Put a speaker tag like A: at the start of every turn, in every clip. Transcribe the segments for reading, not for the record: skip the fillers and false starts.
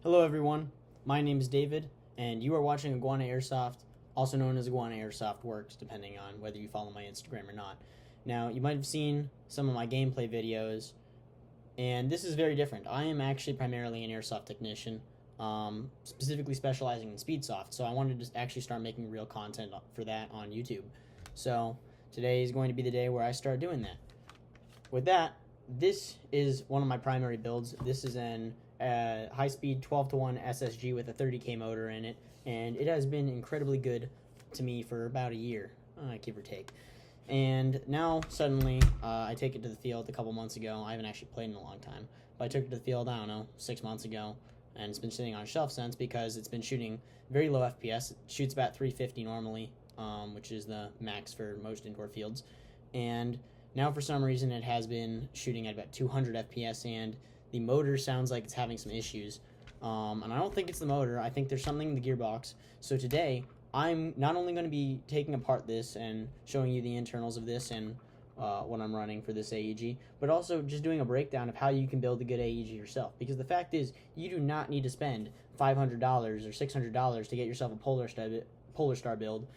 A: Hello everyone, my name is David, and you are watching Iguana Airsoft, also known as Iguana Airsoft Works, depending on whether you follow my Instagram or not. Now, you might have seen some of my gameplay videos, and this is very different. I am actually primarily an airsoft technician, specifically specializing in speedsoft, so I wanted to actually start making real content for that on YouTube. So, today is going to be the day where I start doing that. With that, this is one of my primary builds. This is an high-speed 12-to-1 SSG with a 30K motor in it, and it has been incredibly good to me for about a year, give or take. And now, suddenly, I take it to the field a couple months ago. I haven't actually played in a long time, but I took it to the field, I don't know, 6 months ago, and it's been sitting on a shelf since because it's been shooting very low FPS. It shoots about 350 normally, which is the max for most indoor fields, and now for some reason it has been shooting at about 200 FPS, and the motor sounds like it's having some issues. And I don't think it's the motor. I think there's something in the gearbox. So today, I'm not only going to be taking apart this and showing you the internals of this and what I'm running for this AEG, but also just doing a breakdown of how you can build a good AEG yourself. Because the fact is, you do not need to spend $500 or $600 to get yourself a Polar Star build.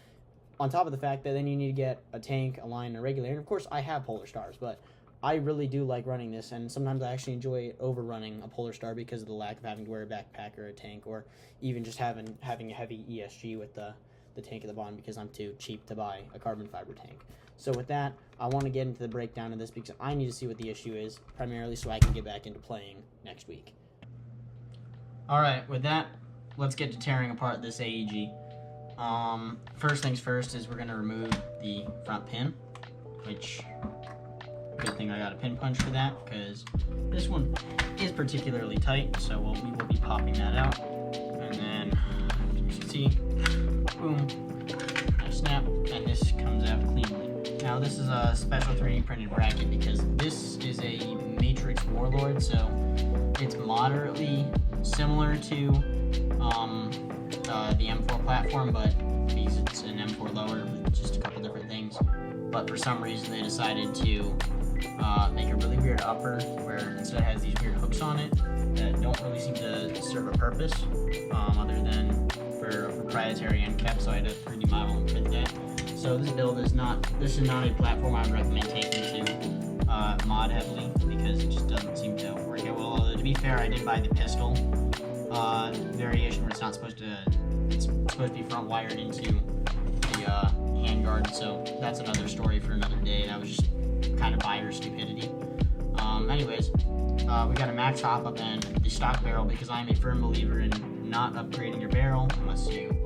A: On top of the fact that then you need to get a tank, a line, and a regulator. And of course, I have Polar Stars, but I really do like running this, and sometimes I actually enjoy overrunning a Polar Star because of the lack of having to wear a backpack or a tank, or even just having a heavy ESG with the tank at the bottom because I'm too cheap to buy a carbon fiber tank. So with that, I want to get into the breakdown of this because I need to see what the issue is, primarily so I can get back into playing next week. Alright, with that, let's get to tearing apart this AEG. First things first is we're going to remove the front pin, which, good thing I got a pin punch for that, because this one is particularly tight, so we will be popping that out, and then, as you can see, boom, a snap, and this comes out cleanly. Now this is a special 3D printed bracket because this is a Matrix Warlord, so it's moderately similar to the M4 platform, but because it's an M4 lower with just a couple different things. But for some reason they decided to make a really weird upper where instead it has these weird hooks on it that don't really seem to serve a purpose other than for a proprietary end cap, so I had to 3D model and print that. So this build is not a platform I would recommend taking to mod heavily because it just doesn't seem to work out well. Although to be fair, I did buy the pistol variation where it's supposed to be front wired into the handguard, so that's another story for another day. That was just kind of buyer stupidity. Anyways, we got a max hop up and the stock barrel because I'm a firm believer in not upgrading your barrel unless you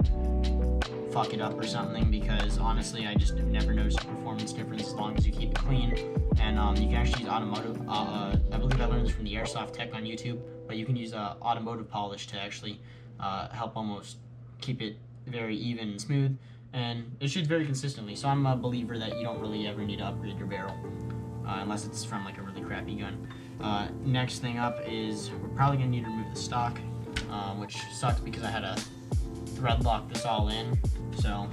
A: fuck it up or something, because honestly I just never noticed a performance difference as long as you keep it clean. And you can actually use automotive, I believe I learned this from the Airsoft Tech on YouTube, but you can use automotive polish to actually help almost keep it very even and smooth, and it shoots very consistently. So I'm a believer that you don't really ever need to upgrade your barrel unless it's from like a really crappy gun. Next thing up is we're probably gonna need to remove the stock, which sucks because I had to thread lock this all in. So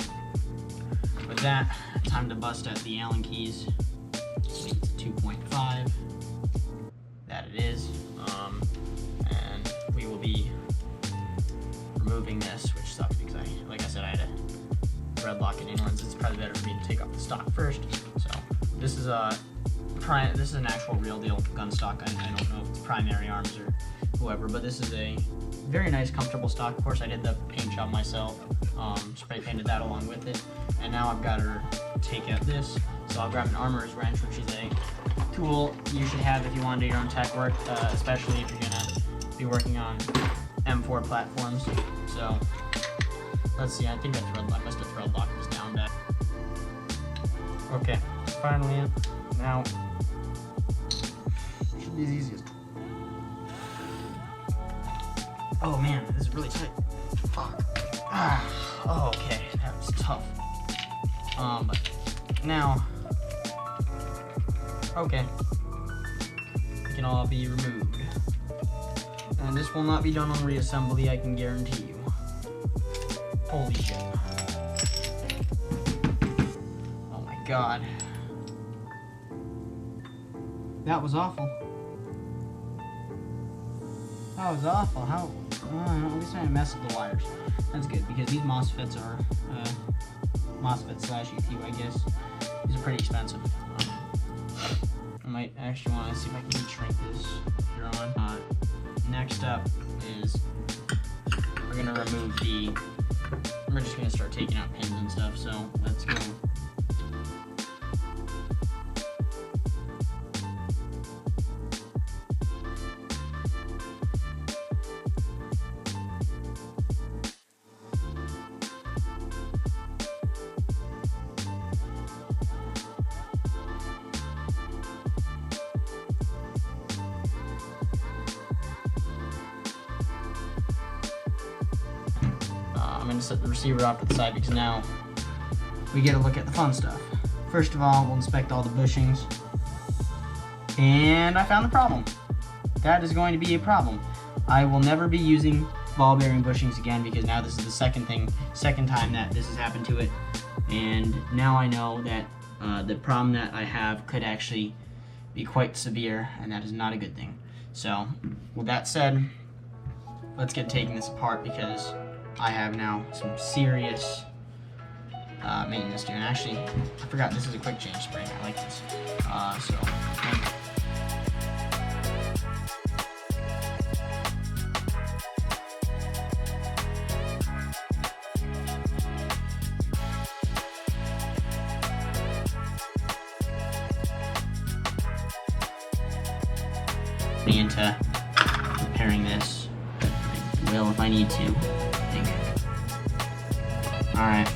A: with that, time to bust out the Allen keys. It's a 2.5. That it is. And we will be removing this, which sucks because like I said, I had to thread lock it in once. It's probably better for me to take off the stock first. So this is an actual real deal gun stock. I don't know if it's primary arms or whoever, but this is a very nice, comfortable stock. Of course, I did the paint job myself, spray painted that along with it, and now I've got her take out this. So I'll grab an armorer's wrench, which is a tool you should have if you want to do your own tech work, especially if you're gonna be working on M4 platforms. So let's see. I think I must have thread locked this down back. Okay, finally in. Now should be the easiest. Oh man, this is really tight. Fuck. Oh, okay, that was tough. But now, okay, it can all be removed. And this will not be done on reassembly, I can guarantee you. Holy shit. Oh my god. That was awful. That was awful. How at least I didn't mess with the wires. That's good, because these MOSFETs are, MOSFET/ETU, I guess. These are pretty expensive. I might actually want to see if I can shrink this later on. Next up is we're going to remove we're just going to start taking out pins and stuff, so let's go. I'm going to set the receiver off to the side because now we get a look at the fun stuff. First of all, we'll inspect all the bushings. And I found the problem. That is going to be a problem. I will never be using ball bearing bushings again because now this is the second time that this has happened to it. And now I know that the problem that I have could actually be quite severe, and that is not a good thing. So, with that said, let's get taking this apart because I have now some serious maintenance to do. And actually, I forgot this is a quick change spring. I like this. Into repairing this. I will if I need to. Alright.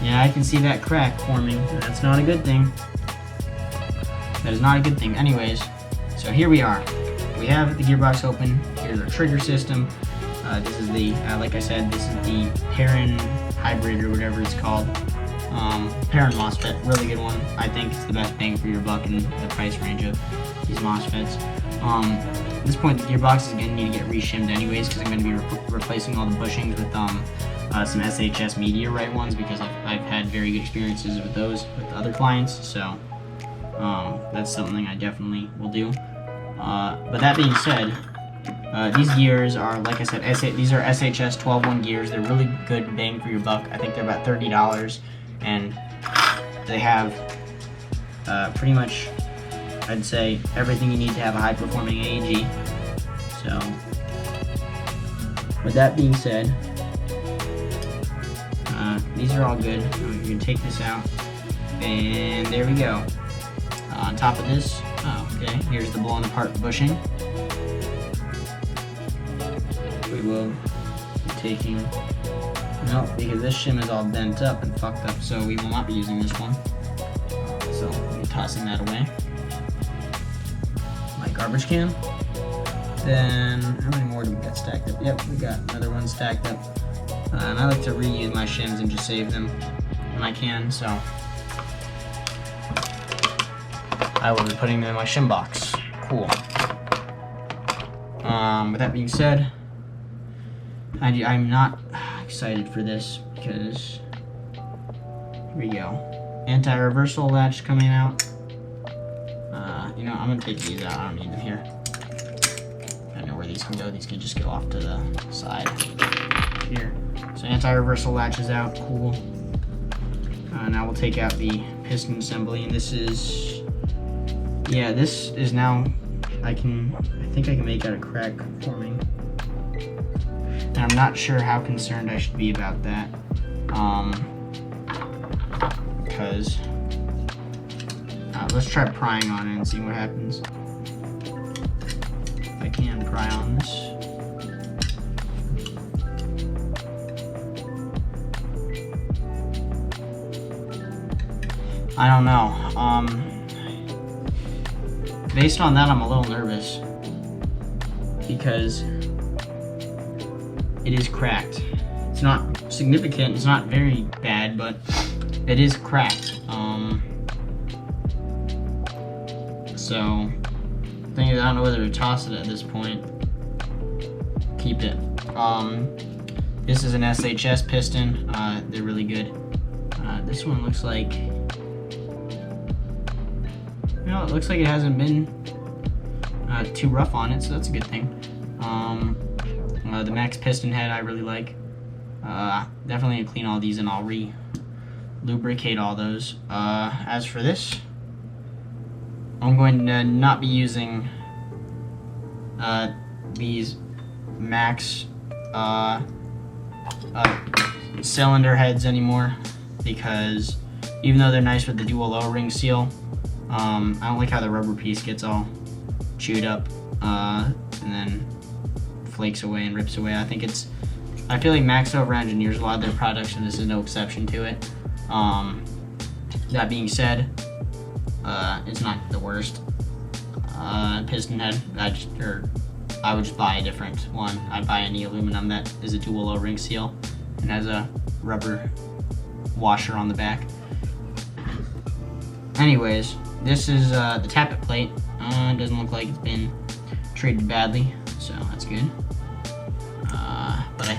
A: Yeah, I can see that crack forming. That's not a good thing. That is not a good thing. Anyways, so here we are. We have the gearbox open. Here's our trigger system. This is the, like I said, this is the Perrin hybrid or whatever it's called. Perrin MOSFET, really good one. I think it's the best bang for your buck in the price range of these MOSFETs. At this point, the gearbox is going to need to get reshimmed anyways because I'm going to be replacing all the bushings with some SHS Meteorite ones because I've had very good experiences with those with other clients. So that's something I definitely will do. But that being said, these gears are, like I said, these are SHS 12-1 gears. They're really good bang for your buck. I think they're about $30, and they have pretty much, I'd say, everything you need to have a high-performing AEG. So, with that being said, these are all good. We're going to take this out, and there we go. On top of this, okay, here's the blown apart bushing. We will be taking, no, because this shim is all bent up and fucked up, so we will not be using this one. So we'll be tossing that away. My garbage can. Then, how many more do we got stacked up? Yep, we got another one stacked up. And I like to reuse my shims and just save them when I can, so I will be putting them in my shim box. Cool. With that being said, I'm not excited for this because here we go. Anti-reversal latch coming out. You know, I'm gonna take these out. I don't need them here. I don't know where these can go. These can just go off to the side here. So anti-reversal latch is out. Cool. Now we'll take out the piston assembly, and this is, yeah, this is now. I think I can make out a crack forming. And I'm not sure how concerned I should be about that, because let's try prying on it and see what happens. If I can pry on this. I don't know. Based on that, I'm a little nervous because it is cracked. It's not significant, it's not very bad, but it is cracked. So, the thing is, I don't know whether to toss it at this point. Keep it. This is an SHS piston. They're really good. This one looks like, You know, it looks like it hasn't been too rough on it, so that's a good thing. The max piston head I really like. Definitely clean all these and I'll lubricate all those. As for this, I'm going to not be using these max cylinder heads anymore, because even though they're nice with the dual O-ring seal, I don't like how the rubber piece gets all chewed up and then flakes away and rips away. I feel like Max over engineers a lot of their products, and this is no exception to it. That being said, it's not the worst piston head. I would just buy a different one. I'd buy any aluminum that is a dual O-ring seal and has a rubber washer on the back. Anyways, this is the tappet plate. It doesn't look like it's been treated badly, so that's good. But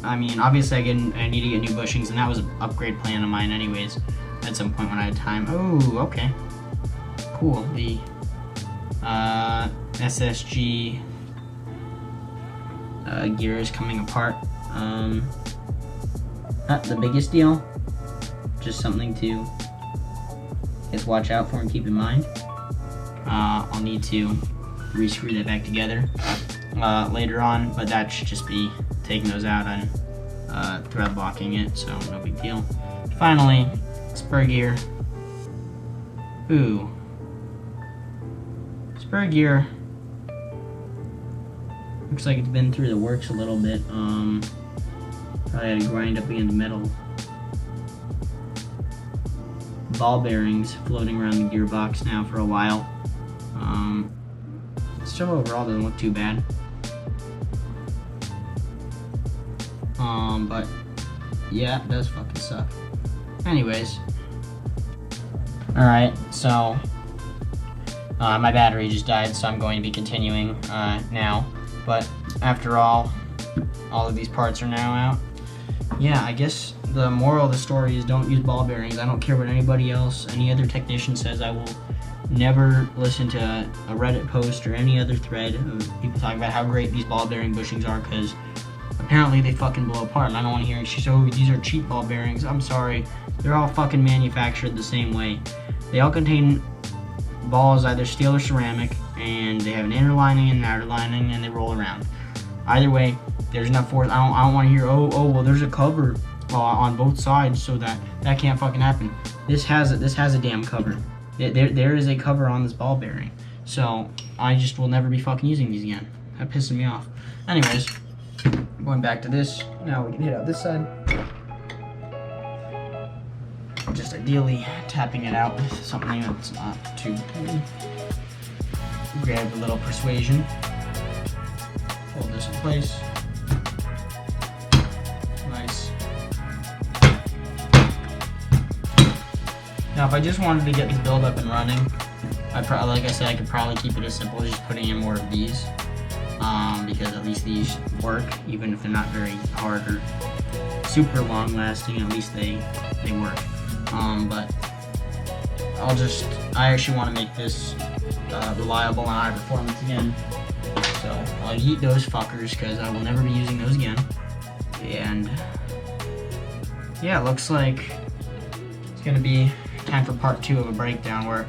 A: I mean, obviously I need to get new bushings, and that was an upgrade plan of mine anyways, at some point when I had time. Oh, okay. Cool. The SSG gear is coming apart. Not the biggest deal, just something to just watch out for and keep in mind. I'll need to re-screw that back together later on, but that should just be taking those out and thread locking it, so no big deal. Finally, spur gear. Ooh. Spur gear looks like it's been through the works a little bit. Probably had to grind up against metal. Ball bearings floating around the gearbox now for a while. Still overall doesn't look too bad. But yeah, it does fucking suck. Anyways. Alright, so my battery just died, so I'm going to be continuing now. But after all of these parts are now out. Yeah, I guess the moral of the story is don't use ball bearings. I don't care what anybody else, any other technician says. I will never listen to a Reddit post or any other thread of people talking about how great these ball bearing bushings are, because apparently they fucking blow apart, and I don't want to hear excuses. Oh, these are cheap ball bearings. I'm sorry. They're all fucking manufactured the same way. They all contain balls, either steel or ceramic, and they have an inner lining and an outer lining, and they roll around. Either way, there's enough force. I don't want to hear, oh, well, there's a cover on both sides, so that can't fucking happen. This has a damn cover. There is a cover on this ball bearing. So I just will never be fucking using these again. That pisses me off. Anyways, going back to this. Now we can hit out this side. Just ideally tapping it out with something that's not too heavy. Grab a little persuasion. Hold this in place. Nice. Now if I just wanted to get this build up and running, like I said, I could probably keep it as simple as just putting in more of these. Because at least these work, even if they're not very hard or super long lasting, at least they work. But I actually want to make this reliable and high performance again. So I'll eat those fuckers because I will never be using those again. And yeah, it looks like it's gonna be time for part 2 of a breakdown, where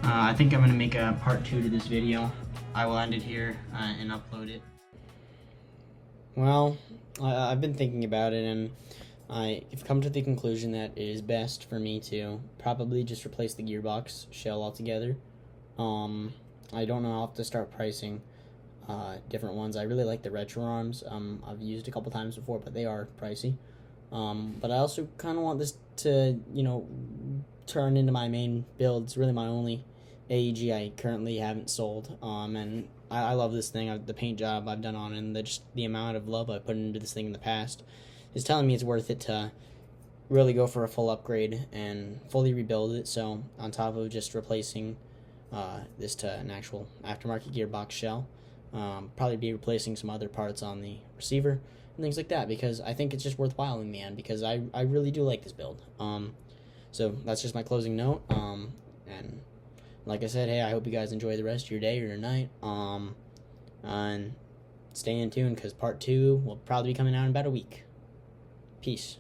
A: I think I'm gonna make a part 2 to this video. I will end it here and upload it. Well, I've been thinking about it, and I've come to the conclusion that it is best for me to probably just replace the gearbox shell altogether. I don't know. I'll have to start pricing different ones. I really like the retro arms. I've used a couple times before, but they are pricey. But I also kind of want this to, turn into my main build. It's really my only AEG I currently haven't sold. And I love this thing. The paint job I've done on it, and the amount of love I put into this thing in the past is telling me it's worth it to really go for a full upgrade and fully rebuild it. So on top of just replacing this to an actual aftermarket gearbox shell, probably be replacing some other parts on the receiver and things like that, because I think it's just worthwhile in the end, because I really do like this build. So that's just my closing note. And like I said, hey, I hope you guys enjoy the rest of your day or your night. And stay in tune because part 2 will probably be coming out in about a week. Peace.